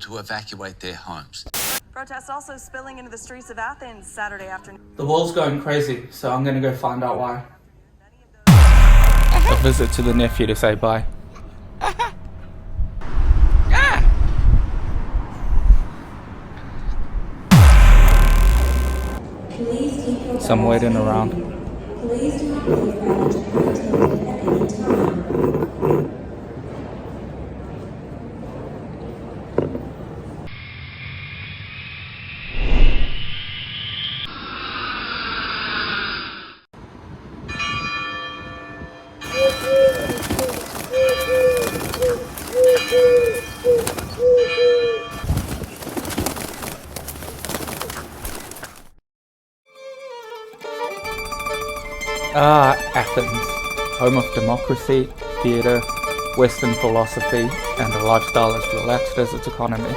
to evacuate their homes. Protests also spilling into the streets of Athens Saturday afternoon. The world's going crazy, so I'm gonna go find out why. A visit to the nephew to say bye. So I'm waiting around. Please do not leave baggage unattended at any time. Athens, home of democracy, theatre, Western philosophy, and a lifestyle as relaxed as its economy.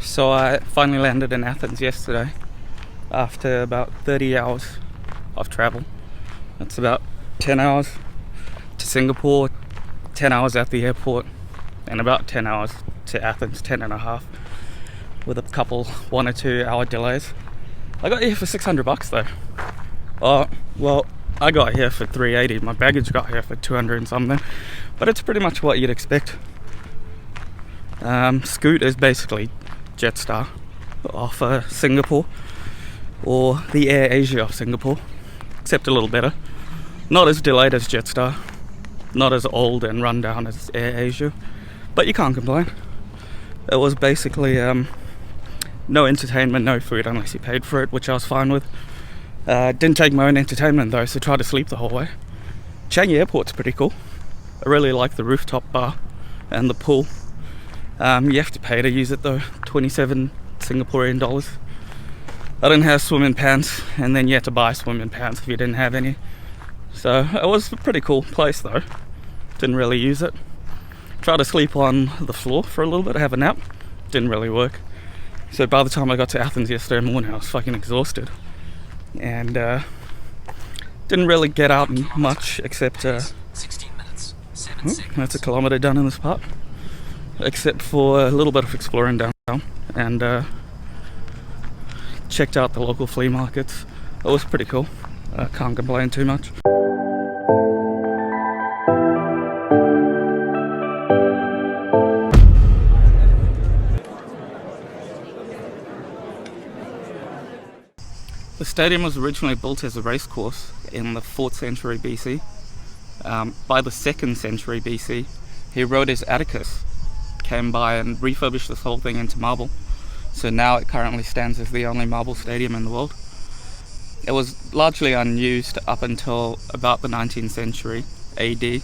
So I finally landed in Athens yesterday after about 30 hours of travel. That's about 10 hours to Singapore, 10 hours at the airport, and about 10 hours to Athens, 10 and a half, with a couple 1 or 2 hour delays. I got here for $600 though. Oh, well, I got here for $380. My baggage got here for 200 and something, but it's pretty much what you'd expect. Scoot is basically Jetstar off Singapore, or the Air Asia of Singapore, except a little better. Not as delayed as Jetstar, not as old and run down as Air Asia, but you can't complain. It was basically no entertainment, no food unless you paid for it, which I was fine with. Didn't take my own entertainment though, so tried to sleep the whole way. Changi Airport's pretty cool. I really like the rooftop bar and the pool. You have to pay to use it though, 27 Singaporean dollars. I didn't have swimming pants, and then you had to buy swimming pants if you didn't have any. So it was a pretty cool place though. Didn't really use it. Tried to sleep on the floor for a little bit, have a nap. Didn't really work. So by the time I got to Athens yesterday morning, I was fucking exhausted. And didn't really get out much except 16 minutes, that's a kilometre done in this part. Except for a little bit of exploring downtown, and checked out the local flea markets. It was pretty cool. Can't complain too much. The stadium was originally built as a racecourse in the 4th century BC. By the 2nd century BC, Herodes Atticus came by and refurbished this whole thing into marble. So now it currently stands as the only marble stadium in the world. It was largely unused up until about the 19th century AD,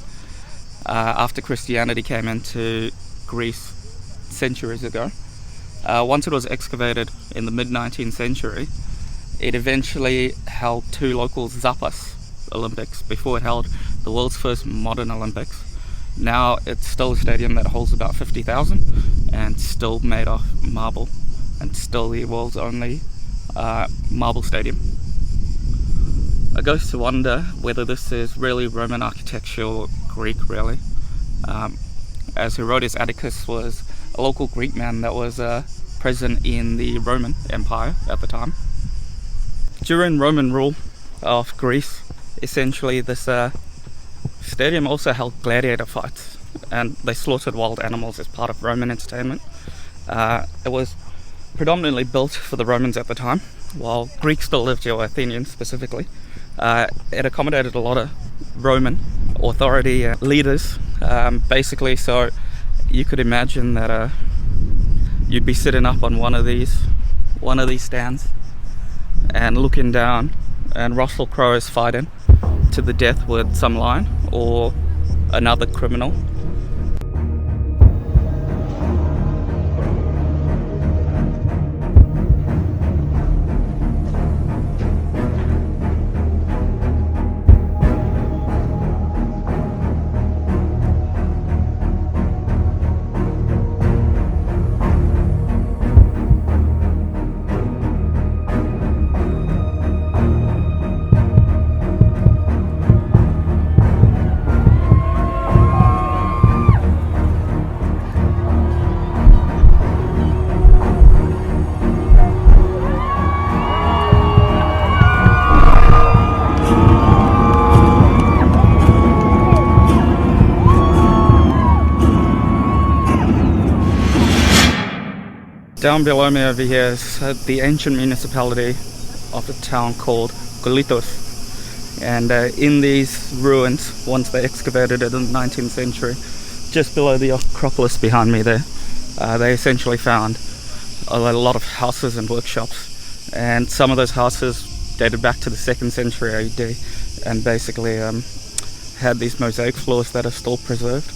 after Christianity came into Greece centuries ago. Once it was excavated in the mid-19th century, it eventually held 2 local Zappas Olympics before it held the world's first modern Olympics. Now it's still a stadium that holds about 50,000 and still made of marble, and still the world's only marble stadium. I go to wonder whether this is really Roman architecture or Greek really, as Herodes Atticus was a local Greek man that was present in the Roman Empire at the time. During Roman rule of Greece, essentially this stadium also held gladiator fights, and they slaughtered wild animals as part of Roman entertainment. It was predominantly built for the Romans at the time, while Greeks still lived here, or Athenians specifically. It accommodated a lot of Roman authority leaders, basically, so you could imagine that you'd be sitting up on one of these stands and looking down, and Russell Crowe is fighting, to the death with some line or another criminal. Down below me over here is the ancient municipality of a town called Golitos. And in these ruins, once they excavated it in the 19th century, just below the Acropolis behind me there, they essentially found a lot of houses and workshops. And some of those houses dated back to the 2nd century AD and basically had these mosaic floors that are still preserved.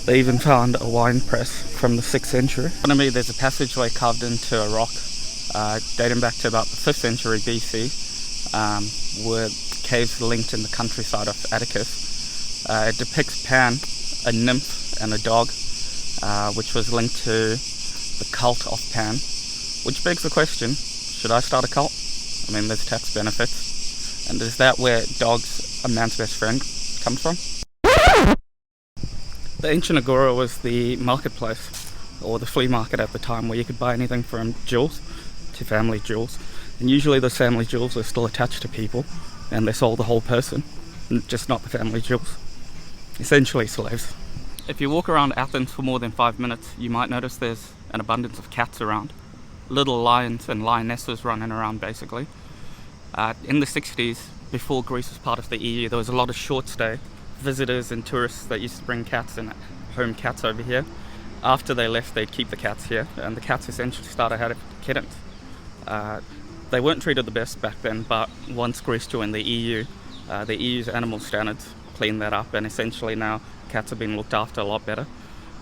They even found a wine press from the 6th century. In front of me there's a passageway carved into a rock dating back to about the 5th century BC with caves linked in the countryside of Atticus. It depicts Pan, a nymph and a dog, which was linked to the cult of Pan, which begs the question, should I start a cult? I mean, there's tax benefits. And is that where dogs, a man's best friend, comes from? The ancient agora was the marketplace, or the flea market at the time, where you could buy anything from jewels to family jewels. And usually those family jewels are still attached to people, and they sold the whole person, just not the family jewels. Essentially slaves. If you walk around Athens for more than 5 minutes, you might notice there's an abundance of cats around. Little lions and lionesses running around, basically. In the 60s, before Greece was part of the EU, there was a lot of short stay visitors and tourists that used to bring cats and home cats over here. After they left, they'd keep the cats here, and the cats essentially started having kittens. They weren't treated the best back then, but once Greece joined the EU, the EU's animal standards cleaned that up, and essentially now cats are being looked after a lot better.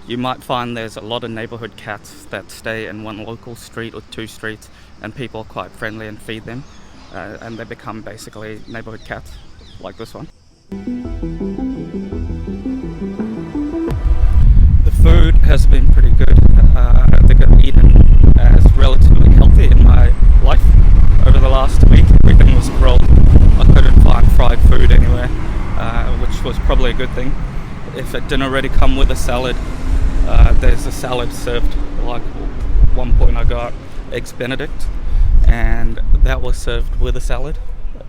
You might find there's a lot of neighborhood cats that stay in one local street or 2 streets, and people are quite friendly and feed them, and they become basically neighborhood cats, like this one. Food has been pretty good. I think I've eaten as relatively healthy in my life over the last week. Everything was grilled. I couldn't find fried food anywhere, which was probably a good thing. If it didn't already come with a salad, there's a salad served. Like one point I got eggs Benedict, and that was served with a salad.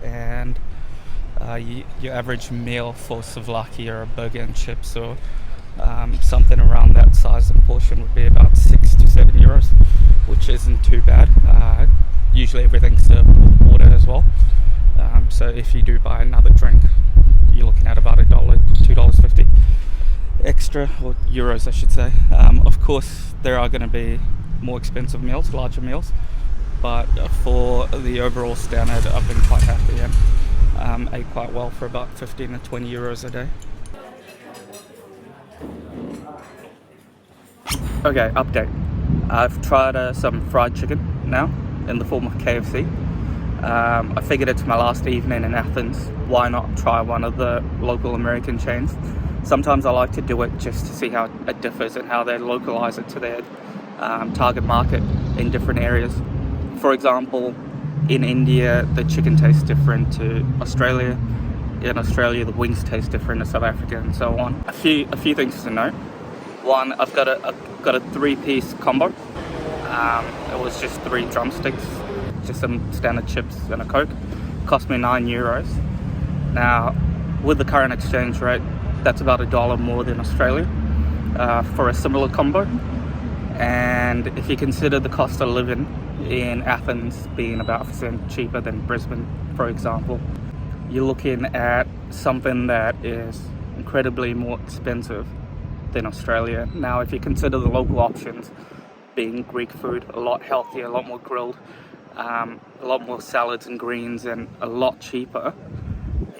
And your average meal for souvlaki or a burger and chips or something around that size and portion would be about 6 to 7 euros, which isn't too bad. Usually everything's served with water as well. So if you do buy another drink, you're looking at about $1, $2.50 extra, or euros I should say. Of course there are going to be more expensive meals, larger meals, but for the overall standard I've been quite happy and ate quite well for about 15 to 20 euros a day. Okay, update. I've tried some fried chicken now in the form of KFC. I figured it's my last evening in Athens. Why not try one of the local American chains? Sometimes I like to do it just to see how it differs and how they localize it to their target market in different areas. For example, in India, the chicken tastes different to Australia. In Australia, the wings taste different to South Africa, and so on. A few things to note. One, I've got a 3-piece combo. It was just 3 drumsticks, just some standard chips and a Coke. Cost me 9 euros. Now, with the current exchange rate, that's about $1 more than Australia for a similar combo. And if you consider the cost of living in Athens being about 5% cheaper than Brisbane, for example, you're looking at something that is incredibly more expensive than Australia. Now, if you consider the local options being Greek food, a lot healthier, a lot more grilled, a lot more salads and greens, and a lot cheaper,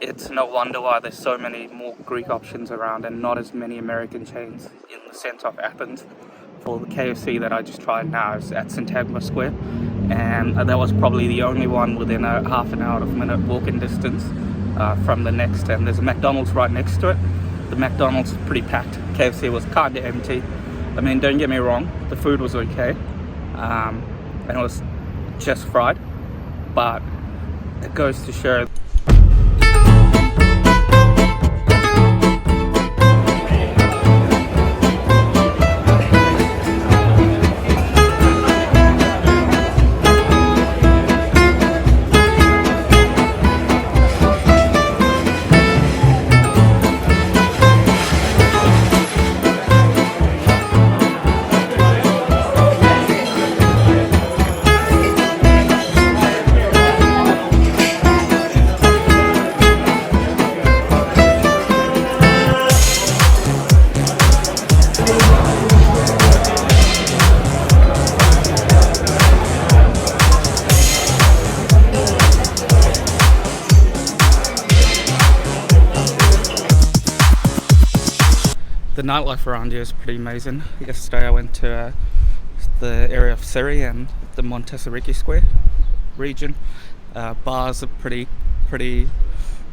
It's no wonder why there's so many more Greek options around and not as many American chains in the center of Athens. For the KFC that I just tried now is at Syntagma Square, and that was probably the only one within a half an hour to minute walking distance from the next. And there's a McDonald's right next to it. The McDonald's is pretty packed. KFC was kind of empty. I mean, don't get me wrong, the food was okay, and it was just fried, but it goes to show. The nightlife around here is pretty amazing. Yesterday I went to the area of Siri and the Montessoriki Square region. Bars are pretty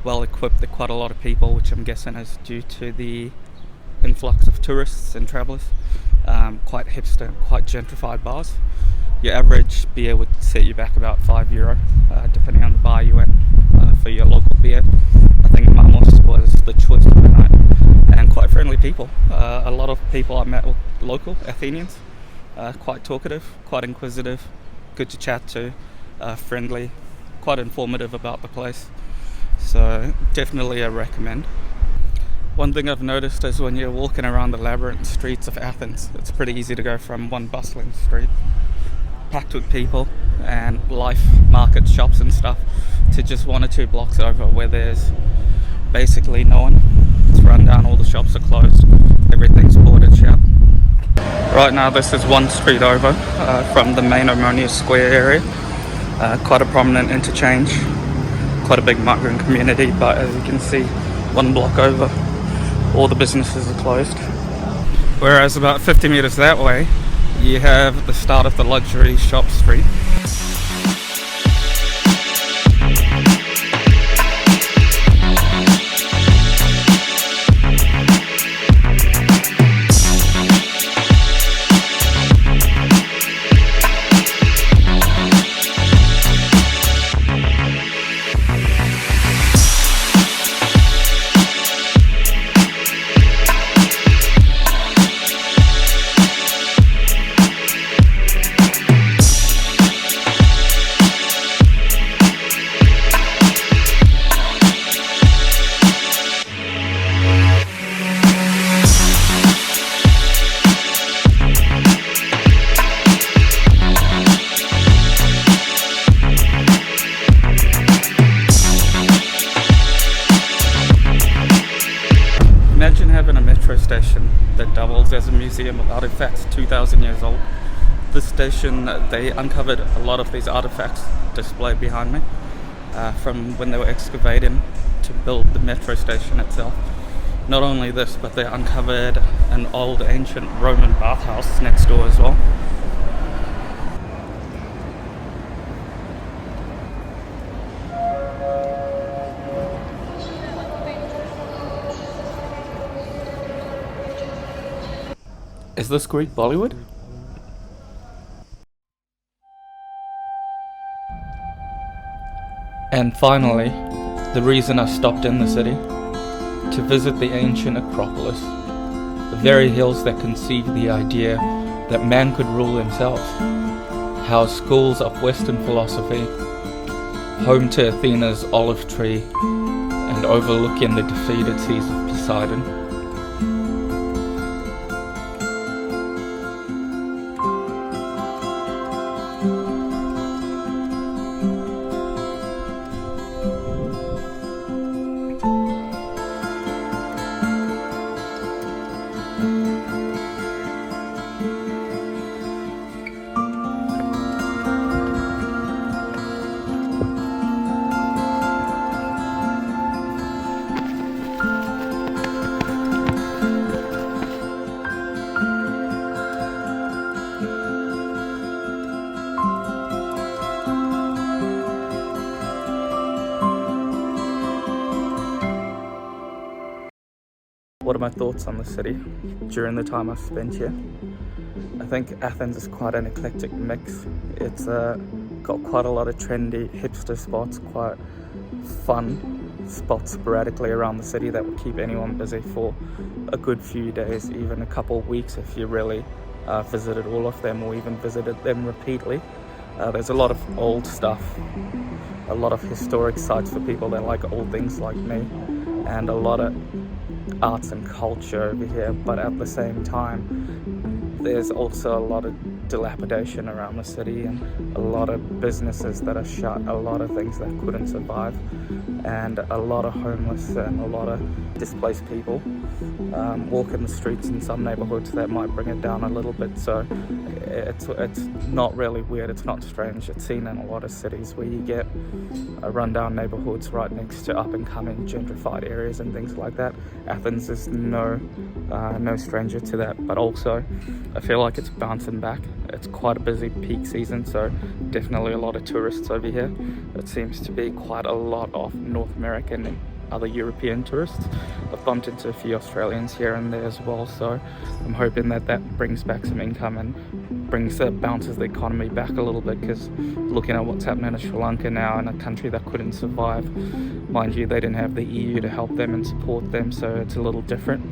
well equipped. There are quite a lot of people, which I'm guessing is due to the influx of tourists and travellers. Quite hipster, quite gentrified bars. Your average beer would set you back about €5, depending on the bar you went for your local beer. I think Mamos was the choice of the night. And quite friendly people. A lot of people I met were local Athenians, quite talkative, quite inquisitive, good to chat to, friendly, quite informative about the place. So definitely a recommend. One thing I've noticed is when you're walking around the labyrinth streets of Athens, it's pretty easy to go from one bustling street, packed with people and life, markets, shops and stuff, to just 1 or 2 blocks over where there's basically no one. It's run down, all the shops are closed, everything's boarded shut. Right now this is one street over from the main Omonia Square area. Quite a prominent interchange, quite a big migrant community, but as you can see, 1 block over, all the businesses are closed. Whereas about 50 meters that way, you have the start of the luxury shop street. Imagine having a metro station that doubles as a museum of artifacts 2,000 years old. This station, they uncovered a lot of these artifacts displayed behind me from when they were excavating to build the metro station itself. Not only this, but they uncovered an old ancient Roman bathhouse next door as well. Is this Greek Bollywood? And finally, the reason I stopped in the city, to visit the ancient Acropolis, the very hills that conceived the idea that man could rule himself, house schools of Western philosophy, home to Athena's olive tree, and overlooking the defeated seas of Poseidon. What are my thoughts on the city during the time I've spent here? I think Athens is quite an eclectic mix. It's got quite a lot of trendy hipster spots, quite fun spots sporadically around the city that will keep anyone busy for a good few days, even a couple of weeks if you really visited all of them or even visited them repeatedly. There's a lot of old stuff, a lot of historic sites for people that like old things like me, and a lot of arts and culture over here, but at the same time there's also a lot of dilapidation around the city and a lot of businesses that are shut, a lot of things that couldn't survive, and a lot of homeless and a lot of displaced people walking the streets in some neighborhoods that might bring it down a little bit. So it's not really weird, it's not strange. It's seen in a lot of cities where you get rundown neighborhoods right next to up and coming gentrified areas and things like that. Athens is no stranger to that, but also I feel like it's bouncing back. It's quite a busy peak season, so definitely a lot of tourists over here. It seems to be quite a lot of North American and other European tourists. I've bumped into a few Australians here and there as well, so I'm hoping that brings back some income and bounces the economy back a little bit, because looking at what's happening in Sri Lanka now, in a country that couldn't survive, mind you, they didn't have the EU to help them and support them, so it's a little different.